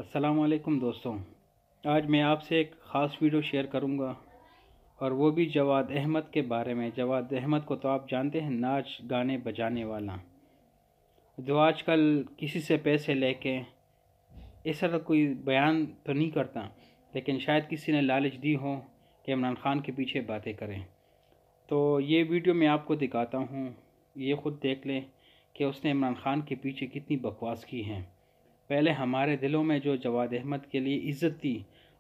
अस्सलामुअलैकुम दोस्तों, आज मैं आपसे एक ख़ास वीडियो शेयर करूंगा और वो भी जवाद अहमद के बारे में। जवाद अहमद को तो आप जानते हैं, नाच गाने बजाने वाला, जो आजकल किसी से पैसे लेके इस तरह कोई बयान तो नहीं करता, लेकिन शायद किसी ने लालच दी हो कि इमरान खान के पीछे बातें करें। तो ये वीडियो मैं आपको दिखाता हूँ, ये ख़ुद देख लें कि उसने इमरान खान के पीछे कितनी बकवास की है। पहले हमारे दिलों में जो जवाद अहमद के लिए इज़्ज़त थी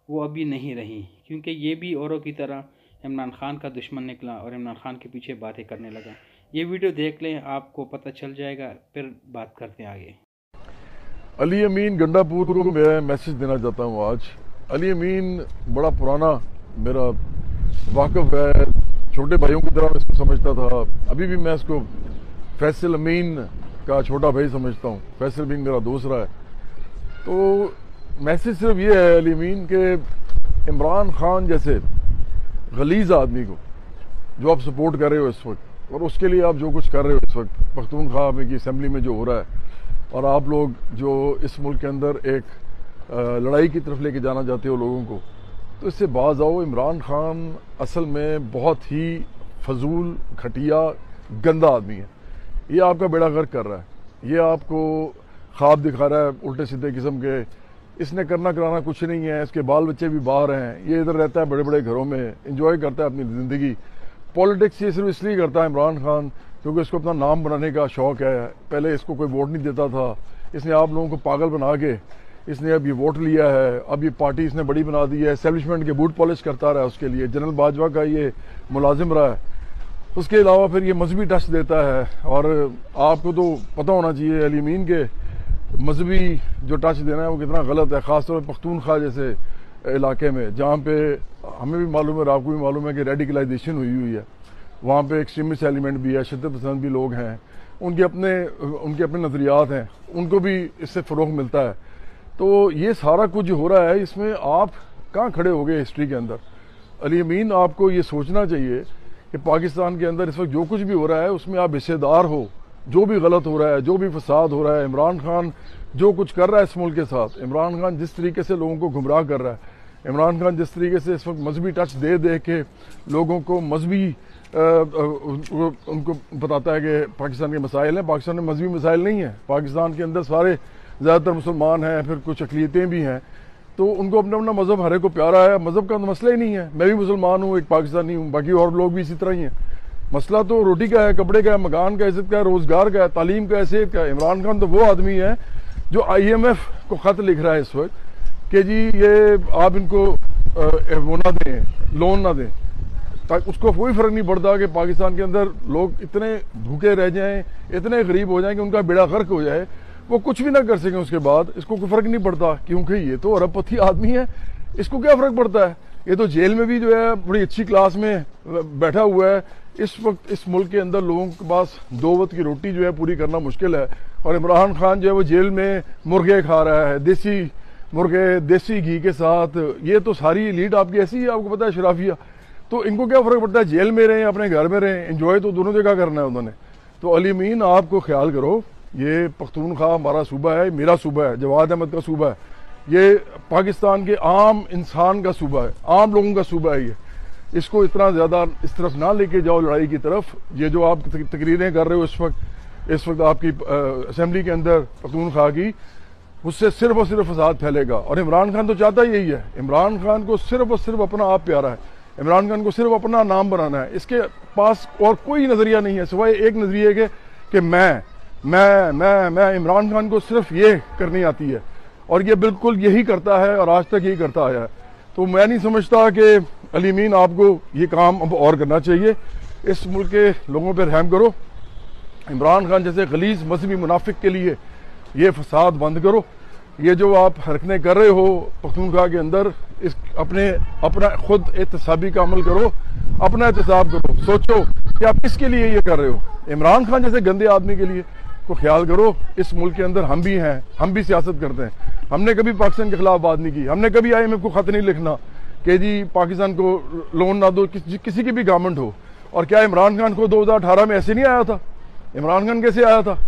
वो अभी नहीं रही, क्योंकि ये भी औरों की तरह इमरान खान का दुश्मन निकला और इमरान खान के पीछे बातें करने लगा। ये वीडियो देख लें, आपको पता चल जाएगा, फिर बात करते हैं आगे। अली अमीन गंडापुर को मैं मैसेज देना चाहता हूँ आज। अली अमीन बड़ा पुराना मेरा वाकफ है, छोटे भाइयों की तरह मैं इसको समझता था। अभी भी मैं इसको फैसल अमीन का छोटा भाई समझता हूँ। फैसल अमीन मेरा दोस्त रहा है। तो मैसेज सिर्फ ये है अली अमीन के इमरान खान जैसे गलीज आदमी को जो आप सपोर्ट कर रहे हो इस वक्त, और उसके लिए आप जो कुछ कर रहे हो इस वक्त पख्तूनख्वा में की असेंबली में जो हो रहा है, और आप लोग जो इस मुल्क के अंदर एक लड़ाई की तरफ लेके जाना चाहते हो लोगों को, तो इससे बाज आओ। इमरान खान असल में बहुत ही फजूल, घटिया, गंदा आदमी है। ये आपका बेड़ा गर्क कर रहा है, ये आपको ख्वाब दिखा रहा है उल्टे सीधे किस्म के। इसने करना कराना कुछ नहीं है, इसके बाल बच्चे भी बाहर हैं, ये इधर रहता है बड़े बड़े घरों में, एंजॉय करता है अपनी ज़िंदगी। पॉलिटिक्स ये सिर्फ इसलिए करता है इमरान खान क्योंकि इसको अपना नाम बनाने का शौक़ है। पहले इसको कोई वोट नहीं देता था, इसने आप लोगों को पागल बना के इसने अब ये वोट लिया है। अब ये पार्टी इसने बड़ी बना दी है, एस्टेब्लिशमेंट के बूट पॉलिश करता रहा है उसके लिए। जनरल बाजवा का ये मुलाजिम रहा है। उसके अलावा फिर ये मजहबी टच देता है, और आपको तो पता होना चाहिए अली अमीन के मजहबी जो टच देना है वो कितना गलत है, ख़ासतौर पर पख्तूनख्वा जैसे इलाके में, जहाँ पे हमें भी मालूम है और आपको भी मालूम है कि रेडिकलाइजेशन हुई है। वहाँ पे एक्सट्रीमिस्ट एलिमेंट भी है, शिद्दत पसंद भी लोग हैं, उनके अपने नज़रियात हैं, उनको भी इससे फ़रोग़ मिलता है। तो ये सारा कुछ जो हो रहा है इसमें आप कहाँ खड़े हो गए हिस्ट्री के अंदर? अली अमीन, आपको ये सोचना चाहिए कि पाकिस्तान के अंदर इस वक्त जो कुछ भी हो रहा है उसमें आप हिस्सेदार हो। जो भी गलत हो रहा है, जो भी फसाद हो रहा है, इमरान खान जो कुछ कर रहा है इस मुल्क के साथ, इमरान खान जिस तरीके से लोगों को गुमराह कर रहा है, इमरान खान जिस तरीके से इस वक्त मजहबी टच दे दे के लोगों को मजहबी उनको बताता है कि पाकिस्तान के मसाइल हैं। पाकिस्तान में मजहबी मसाइल नहीं है, पाकिस्तान के अंदर सारे ज़्यादातर मुसलमान हैं, फिर कुछ अक़लियतें भी हैं, तो उनको अपना अपना मज़हब हर एक को प्यारा है। मज़हब का तो मसला ही नहीं है। मैं भी मुसलमान हूँ, एक पाकिस्तानी हूँ, बाकी और लोग भी इसी तरह ही हैं। मसला तो रोटी का है, कपड़े का है, मकान का, इज्जत का है, रोज़गार का है, तालीम का है, सेहत का है। इमरान खान तो वो आदमी है जो IMF को ख़त लिख रहा है इस वक्त कि जी ये आप इनको वो ना दें, लोन ना दें, ताकि उसको कोई फ़र्क नहीं पड़ता कि पाकिस्तान के अंदर लोग इतने भूखे रह जाएं, इतने गरीब हो जाएं कि उनका बेड़ा गर्क हो जाए, वो कुछ भी ना कर सकें उसके बाद, इसको कोई फ़र्क नहीं पड़ता, क्योंकि ये तो अरबपति आदमी है। इसको क्या फ़र्क पड़ता है? ये तो जेल में भी जो है बड़ी अच्छी क्लास में बैठा हुआ है। इस वक्त इस मुल्क के अंदर लोगों के पास 2 वक्त की रोटी जो है पूरी करना मुश्किल है, और इमरान खान जो है वो जेल में मुर्गे खा रहा है, देसी मुर्गे, देसी घी के साथ। ये तो सारी लीड आपकी ऐसी है, आपको पता है, शराफिया। तो इनको क्या फ़र्क पड़ता है, जेल में रहें, अपने घर में रहें, एंजॉय तो दोनों जगह करना है उन्होंने। तो अली अमीन, आपको ख्याल करो, ये पख्तूनख्वा हमारा सूबा है, मेरा सूबा है, जवाद अहमद का सूबा है, ये पाकिस्तान के आम इंसान का सूबा है, आम लोगों का सूबा है। ये इसको इतना ज़्यादा इस तरफ ना लेके जाओ लड़ाई की तरफ। ये जो आप तकरीरें कर रहे हो इस वक्त आपकी असेंबली के अंदर पख्तूनख्वा की, उससे सिर्फ और सिर्फ फसाद फैलेगा। और इमरान खान तो चाहता यही है। इमरान खान को सिर्फ और सिर्फ अपना आप प्यारा है, इमरान खान को सिर्फ अपना नाम बनाना है। इसके पास और कोई नज़रिया नहीं है सिवाय एक नज़रिए के कि मैं इमरान खान को सिर्फ ये करनी आती है, और ये बिल्कुल यही करता है और आज तक यही करता आया है। तो मैं नहीं समझता कि अली अमीन आपको ये काम अब और करना चाहिए। इस मुल्क के लोगों पर रहम करो। इमरान खान जैसे गलीज मजहबी मुनाफिक के लिए ये फसाद बंद करो। ये जो आप हरकतें कर रहे हो पख्तूनख्वा के अंदर, इस अपना खुद एहतसाबी का अमल करो, अपना एहतसाब करो, सोचो कि आप किसके लिए ये कर रहे हो। इमरान खान जैसे गंदे आदमी के लिए को ख्याल करो। इस मुल्क के अंदर हम भी हैं, हम भी सियासत करते हैं। हमने कभी पाकिस्तान के खिलाफ बात नहीं की, हमने कभी IMF को खत नहीं लिखना कि जी पाकिस्तान को लोन ना दो, किसी की भी गवर्नमेंट हो। और क्या इमरान खान को 2018 में ऐसे नहीं आया था? इमरान खान कैसे आया था?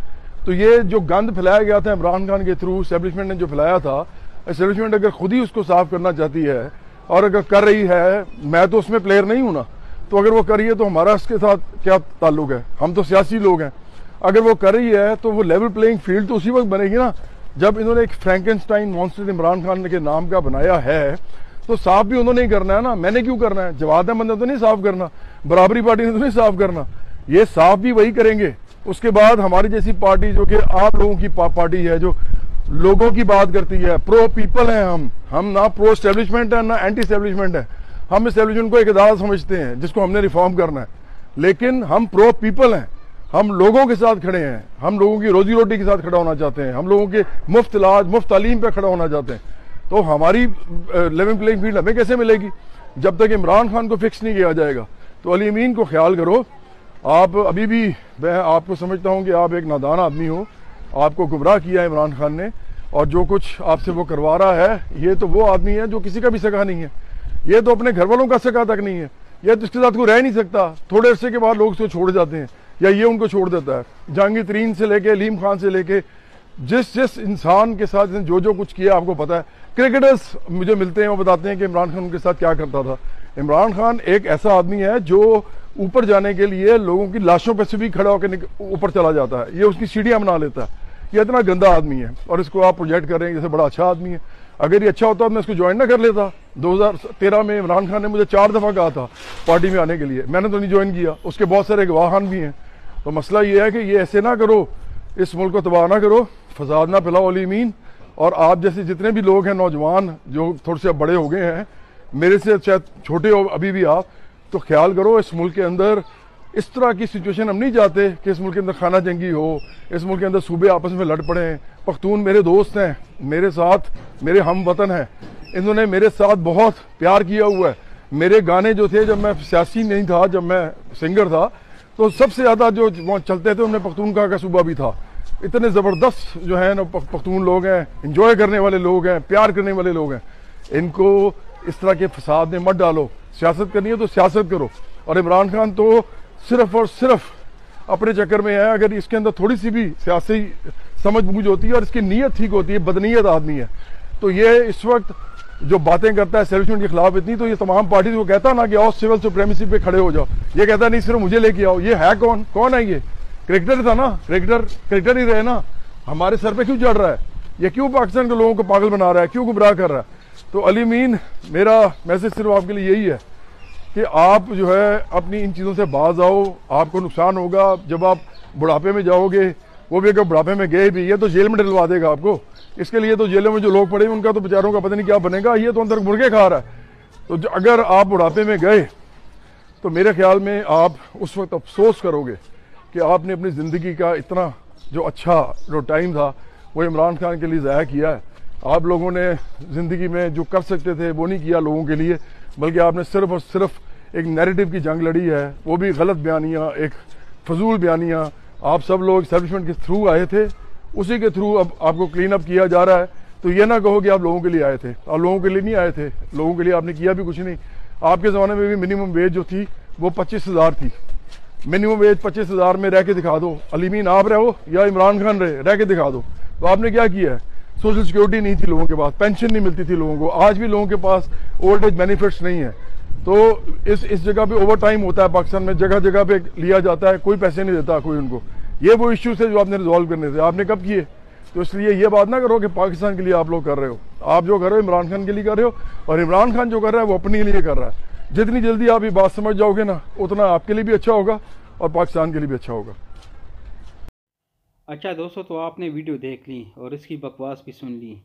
तो ये जो गंद फैलाया गया था इमरान खान के थ्रू, एस्टेब्लिशमेंट ने जो फैलाया था, एस्टेब्लिशमेंट अगर खुद ही उसको साफ करना चाहती है और अगर कर रही है, मैं तो उसमें प्लेयर नहीं हूं ना, तो अगर वो कर रही है तो हमारा उसके साथ क्या ताल्लुक है? हम तो सियासी लोग हैं। अगर वो कर रही है तो वो लेवल प्लेइंग फील्ड तो उसी वक्त बनेगी ना जब इन्होंने एक फ्रैंकेनस्टाइन मॉन्स्टर इमरान खान के नाम का बनाया है, तो साफ भी उन्होंने ही करना है ना, मैंने क्यों करना है? जवाद अहमद ने तो नहीं साफ करना, बराबरी पार्टी ने तो नहीं साफ करना, ये साफ भी वही करेंगे। उसके बाद हमारी जैसी पार्टी जो कि आप लोगों की पार्टी है, जो लोगों की बात करती है, प्रो पीपल है, हम ना प्रो एस्टेब्लिशमेंट है ना एंटी एस्टेब्लिशमेंट है। हम एस्टेब्लिशमेंट को एक इदारा समझते हैं जिसको हमने रिफॉर्म करना है, लेकिन हम प्रो पीपल हैं, हम लोगों के साथ खड़े हैं, हम लोगों की रोजी रोटी के साथ खड़ा होना चाहते हैं, हम लोगों के मुफ्त इलाज मुफ्त तालीम पे खड़ा होना चाहते हैं। तो हमारी लेवल प्लेइंग फील्ड हमें कैसे मिलेगी जब तक इमरान खान को फिक्स नहीं किया जाएगा? तो अली अमीन को ख्याल करो, आप अभी भी, मैं आपको समझता हूं कि आप एक नादान आदमी हो, आपको गुमराह किया इमरान खान ने, और जो कुछ आपसे वो करवा रहा है, ये तो वो आदमी है जो किसी का भी सगा नहीं है, ये तो अपने घर वालों का सगा तक नहीं है, ये तो इसके साथ कोई रह नहीं सकता। थोड़े अरसे के बाद लोग उसको छोड़ जाते हैं या ये उनको छोड़ देता है। जहांगीर तरीन से लेके अलीम खान से लेके जिस इंसान के साथ जो जो कुछ किया आपको पता है। क्रिकेटर्स मुझे मिलते हैं, वो बताते हैं कि इमरान खान उनके साथ क्या करता था। इमरान खान एक ऐसा आदमी है जो ऊपर जाने के लिए लोगों की लाशों पर से भी खड़ा होकर ऊपर चला जाता है, ये उसकी सीढ़ियां बना लेता है। ये इतना गंदा आदमी है और इसको आप प्रोजेक्ट कर रहे हैं जैसे बड़ा अच्छा आदमी है। अगर ये अच्छा होता तो मैं इसको ज्वाइन ना कर लेता। 2013 में इमरान खान ने मुझे 4 दफा कहा था पार्टी में आने के लिए, मैंने तो नहीं ज्वाइन किया, उसके बहुत सारे गवाहान भी हैं। तो मसला ये है कि ये ऐसे ना करो, इस मुल्क को तबाह ना करो, फसाद ना फैलाओ अली अमीन। और आप जैसे जितने भी लोग हैं, नौजवान जो थोड़े से बड़े हो गए हैं, मेरे से शायद छोटे हो अभी भी आप, तो ख्याल करो इस मुल्क के अंदर इस तरह की सिचुएशन हम नहीं चाहते कि इस मुल्क के अंदर खाना जंगी हो, इस मुल्क के अंदर सूबे आपस में लड़ पड़े। पख्तून मेरे दोस्त हैं, मेरे साथ मेरे हम वतन हैं, इन्होंने मेरे साथ बहुत प्यार किया हुआ है। मेरे गाने जो थे, जब मैं सियासी नहीं था, जब मैं सिंगर था, तो सबसे ज़्यादा जो चलते थे उनमें पख्तूनख्वा का सूबा भी था। इतने ज़बरदस्त जो है ना पख्तून लोग हैं, इंजॉय करने वाले लोग हैं, प्यार करने वाले लोग हैं। इनको इस तरह के फसाद में मत डालो। सियासत करनी है तो सियासत करो। और इमरान खान तो सिर्फ और सिर्फ अपने चक्कर में है। अगर इसके अंदर थोड़ी सी भी सियासी समझ बूझ होती है और इसकी नीयत ठीक होती है, बदनीयत आदमी है, तो ये इस वक्त जो बातें करता है एस्टेब्लिशमेंट के खिलाफ इतनी, तो ये तमाम पार्टी को कहता ना कि आओ सिविल सुप्रीमेसी पे खड़े हो जाओ, ये कहता नहीं सिर्फ मुझे लेके आओ। ये है कौन है? ये क्रिकेटर था ना, क्रिकेटर ही रहे ना, हमारे सर पे क्यों चढ़ रहा है? ये क्यों पाकिस्तान के लोगों को पागल बना रहा है, क्यों गुमराह कर रहा है? तो अली अमीन, मेरा मैसेज सिर्फ आपके लिए यही है कि आप जो है अपनी इन चीज़ों से बाज आओ। आपको नुकसान होगा जब आप बुढ़ापे में जाओगे, वो भी अगर बुढ़ापे में गए भी, ये तो जेल में डलवा देगा आपको। इसके लिए तो जेलों में जो लोग पड़े उनका तो बेचारों का पता नहीं क्या बनेगा, ये तो अंदर मुर्गे खा रहा है। तो अगर आप बुढ़ापे में गए तो मेरे ख्याल में आप उस वक्त अफसोस करोगे कि आपने अपनी ज़िंदगी का इतना जो अच्छा जो टाइम था वो इमरान खान के लिए ज़ाया किया है। आप लोगों ने ज़िंदगी में जो कर सकते थे वो नहीं किया लोगों के लिए, बल्कि आपने सिर्फ और सिर्फ एक नैरेटिव की जंग लड़ी है, वो भी गलत बयानियाँ, एक फजूल बयानियाँ। आप सब लोग एस्टेब्लिशमेंट के थ्रू आए थे, उसी के थ्रू अब आपको क्लीन अप किया जा रहा है। तो ये ना कहो कि आप लोगों के लिए आए थे, आप लोगों के लिए नहीं आए थे, लोगों के लिए आपने किया भी कुछ नहीं। आपके ज़माने में भी मिनिमम वेज जो थी वो 25,000 थी। मिनिमम वेज 25,000 में रह के दिखा दो, अली अमीन आप रहो या इमरान खान रह के दिखा दो। तो आपने क्या किया है? सोशल सिक्योरिटी नहीं थी लोगों के पास, पेंशन नहीं मिलती थी लोगों को, आज भी लोगों के पास ओल्ड एज बेनिफिट्स नहीं है। तो इस जगह पे ओवर टाइम होता है पाकिस्तान में, जगह जगह पे लिया जाता है, कोई पैसे नहीं देता कोई उनको। ये वो इश्यूज थे जो आपने रिजॉल्व करने थे, आपने कब किए? तो इसलिए ये बात ना करो कि पाकिस्तान के लिए आप लोग कर रहे हो। आप जो कर रहे हो इमरान खान के लिए कर रहे हो, और इमरान खान जो कर रहा है वो अपने लिए कर रहा है। जितनी जल्दी आप ये बात समझ जाओगे ना, उतना आपके लिए भी अच्छा होगा और पाकिस्तान के लिए भी अच्छा होगा। अच्छा दोस्तों, तो आपने वीडियो देख ली और इसकी बकवास भी सुन ली।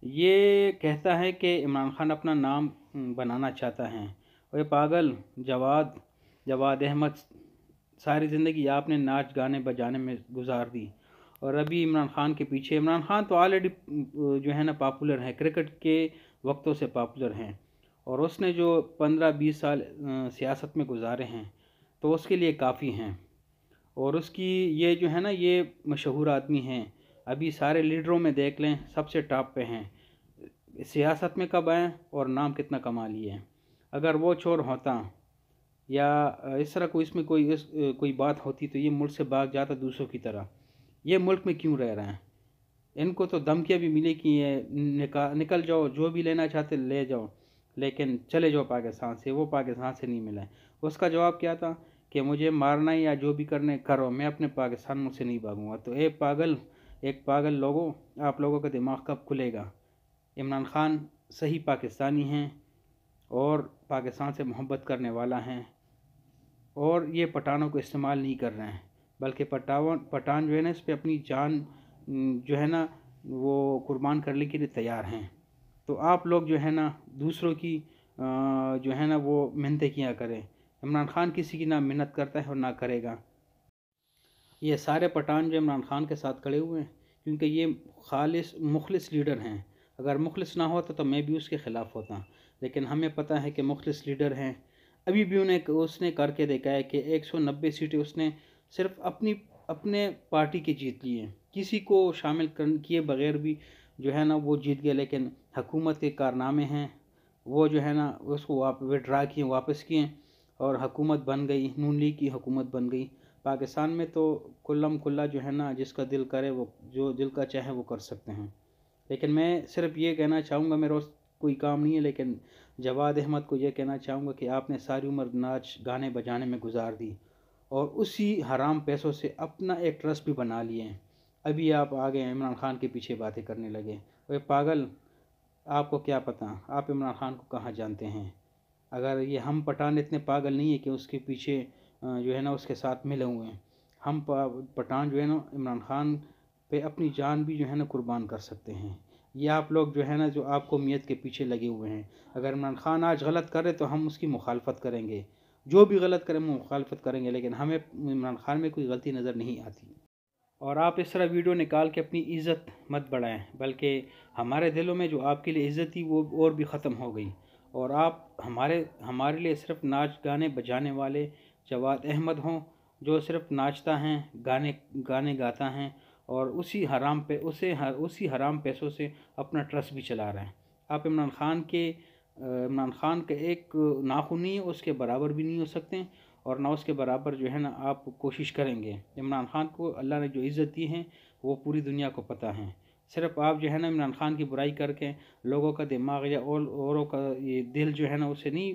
ये कहता है कि इमरान खान अपना नाम बनाना चाहता है, और ये पागल जवाद अहमद, सारी ज़िंदगी आपने नाच गाने बजाने में गुजार दी, और अभी इमरान खान के पीछे। इमरान खान तो ऑलरेडी जो है ना पॉपुलर है, क्रिकेट के वक्तों से पॉपुलर हैं, और उसने जो 15-20 साल सियासत में गुजारे हैं तो उसके लिए काफ़ी हैं। और उसकी ये जो है ना, ये मशहूर आदमी हैं, अभी सारे लीडरों में देख लें सबसे टॉप पे हैं। सियासत में कब आए और नाम कितना कमा लिए हैं। अगर वो चोर होता या इस तरह कोई बात होती तो ये मुल्क से भाग जाता दूसरों की तरह। ये मुल्क में क्यों रह रहे हैं? इनको तो धमकियाँ भी मिली कि ये निकल जाओ, जो भी लेना चाहते ले जाओ, लेकिन चले जाओ पाकिस्तान से। वो पाकिस्तान से नहीं मिला है। उसका जवाब क्या था कि मुझे मारना है या जो भी करने करो, मैं अपने पाकिस्तान मुझ से नहीं भागूंगा। तो एक पागल लोगों, आप लोगों का दिमाग कब खुलेगा? इमरान खान सही पाकिस्तानी हैं और पाकिस्तान से मोहब्बत करने वाला हैं, और ये पठानों को इस्तेमाल नहीं कर रहे हैं, बल्कि पठान जो है ना, इस पर अपनी जान जो है ना वो कुर्बान करने के लिए तैयार हैं। तो आप लोग जो है ना दूसरों की जो है ना वो मिन्नतें किया करें। इमरान खान किसी की ना मिन्नत करता है और ना करेगा। ये सारे पठान जो इमरान खान के साथ खड़े हुए हैं, क्योंकि ये खालिस मुखलिस लीडर हैं। अगर मुखलिस ना होता तो मैं भी उसके ख़िलाफ़ होता, लेकिन हमें पता है कि मुखलिस लीडर हैं। अभी भी उसने करके देखा है कि 190 सीटें उसने सिर्फ अपने पार्टी की जीत ली हैं, किसी को शामिल किए बगैर भी जो है ना वो जीत गए। लेकिन हुकूमत के कारनामे हैं, वो जो है ना उसको विड्रा किए, वापस किए, और हुकूमत बन गई, नून लीग की हुकूमत बन गई। पाकिस्तान में तो कुल्लम कुल्ला जो है ना, जिसका दिल करे वो जो दिल का चाहे वो कर सकते हैं। लेकिन मैं सिर्फ ये कहना चाहूँगा, मेरा कोई काम नहीं है, लेकिन जवाद अहमद को ये कहना चाहूँगा कि आपने सारी उम्र नाच गाने बजाने में गुजार दी और उसी हराम पैसों से अपना एक ट्रस्ट भी बना लिए हैं। अभी आप आ गए इमरान खान के पीछे बातें करने लगे। अरे पागल, आपको क्या पता, आप इमरान खान को कहाँ जानते हैं? अगर ये हम पठान इतने पागल नहीं है कि उसके पीछे जो है ना उसके साथ मिले हुए हैं। हम पठान जो है ना इमरान खान पे अपनी जान भी जो है ना कुर्बान कर सकते हैं। ये आप लोग जो है ना जो आपको कौमियत के पीछे लगे हुए हैं, अगर इमरान खान आज गलत करे तो हम उसकी मुखालफत करेंगे, जो भी गलत करें हम मुखालफत करेंगे, लेकिन हमें इमरान खान में कोई गलती नज़र नहीं आती। और आप इस तरह वीडियो निकाल के अपनी इज़्ज़त मत बढ़ाएं, बल्कि हमारे दिलों में जो आपके लिए इज़्ज़त थी वो और भी ख़त्म हो गई। और आप हमारे लिए सिर्फ नाच गाने बजाने वाले जवाद अहमद हों, जो सिर्फ नाचता हैं, गाने गाने गाता हैं, और उसी हराम पैसों से अपना ट्रस्ट भी चला रहा है। आप इमरान खान के एक नाखून नहीं है, उसके बराबर भी नहीं हो सकते, और ना उसके बराबर जो है ना आप कोशिश करेंगे। इमरान खान को अल्लाह ने जो इज़्ज़त दी है वो पूरी दुनिया को पता है। सिर्फ आप जो है ना इमरान खान की बुराई करके लोगों का दिमाग या औरों का ये दिल जो है ना उसे नहीं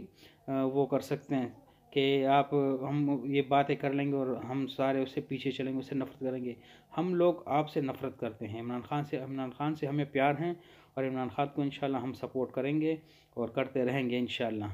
वो कर सकते हैं कि आप हम ये बातें कर लेंगे और हम सारे उससे पीछे चलेंगे, उससे नफ़रत करेंगे। हम लोग आपसे नफ़रत करते हैं, इमरान खान से हमें प्यार है, और इमरान खान को इंशाल्लाह हम सपोर्ट करेंगे और करते रहेंगे इंशाल्लाह।